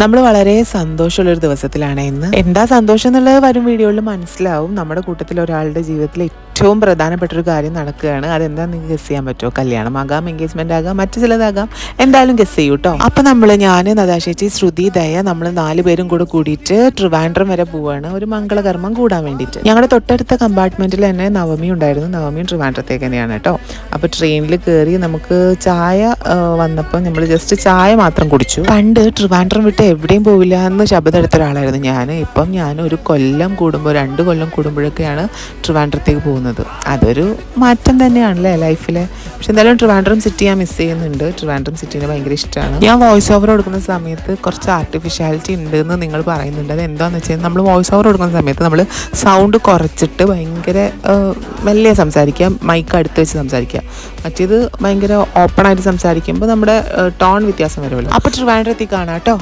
നമ്മൾ വളരെ സന്തോഷമുള്ളൊരു ദിവസത്തിലാണ് ഇന്ന്. എന്താ സന്തോഷം എന്നുള്ളത് വരും വീഡിയോയിൽ മനസ്സിലാവും. നമ്മുടെ കൂട്ടത്തിൽ ഒരാളുടെ ജീവിതത്തിൽ ഏറ്റവും പ്രധാനപ്പെട്ട ഒരു കാര്യം നടക്കുകയാണ്. അതെന്താന്ന് നിങ്ങൾക്ക് ഗസ് ചെയ്യാൻ പറ്റുമോ? കല്യാണമാകാം, എൻഗേജ്മെന്റ് ആകാം, മറ്റു ചിലതാകാം. എന്തായാലും ഗസ് ചെയ്യൂ കേട്ടോ. അപ്പൊ ഞാൻ നദാശേച്ചി, ശ്രുതി, ദയ, നമ്മൾ 4 പേരും കൂടെ കൂടിയിട്ട് ട്രിവാൻഡ്രം വരെ പോവാണ് ഒരു മംഗളകർമ്മം കൂടാൻ വേണ്ടിയിട്ട്. ഞങ്ങളുടെ തൊട്ടടുത്ത കമ്പാർട്ട്മെന്റിൽ തന്നെ നവമി ഉണ്ടായിരുന്നു. നവമിയും ട്രിവാൻഡ്രത്തേക്ക് തന്നെയാണ് കേട്ടോ. അപ്പൊ ട്രെയിനിൽ കയറി നമുക്ക് ചായ വന്നപ്പോൾ നമ്മൾ ജസ്റ്റ് ചായ മാത്രം കുടിച്ചു. പണ്ട് ട്രിവാൻഡ്രം വിട്ട് എവിടെയും പോവില്ല എന്ന് ശബ്ദം എടുത്ത ഒരാളായിരുന്നു ഞാൻ. ഇപ്പം ഞാൻ ഒരു കൊല്ലം കൂടുമ്പോൾ 2 കൊല്ലം കൂടുമ്പോഴൊക്കെയാണ് ട്രിവാൻഡ്രത്തേക്ക് പോകുന്നത്. അതൊരു മാറ്റം തന്നെയാണല്ലേ ലൈഫിൽ. പക്ഷെ എന്തായാലും ട്രിവാൻഡ്രം സിറ്റി ഞാൻ മിസ് ചെയ്യുന്നുണ്ട്. ട്രിവാൻഡ്രം സിറ്റീനെ ഭയങ്കര ഇഷ്ടമാണ്. ഞാൻ വോയിസ് ഓവർ കൊടുക്കുന്ന സമയത്ത് കുറച്ച് ആർട്ടിഫിഷ്യാലിറ്റി ഉണ്ടെന്ന് നിങ്ങൾ പറയുന്നുണ്ട്. അത് എന്താണെന്ന് വെച്ചാൽ നമ്മൾ വോയിസ് ഓവർ കൊടുക്കുന്ന സമയത്ത് നമ്മൾ സൗണ്ട് കുറച്ചിട്ട് ഭയങ്കര മെല്ലെ സംസാരിക്കുക, മൈക്ക് അടുത്ത് വെച്ച് സംസാരിക്കുക. മറ്റേത് ഭയങ്കര ഓപ്പണായിട്ട് സംസാരിക്കുമ്പോൾ നമ്മുടെ ടോൺ വ്യത്യാസം വരുമല്ലോ. അപ്പോൾ ട്രിവാൻഡ്രത്തിൽ കാണാം കേട്ടോ.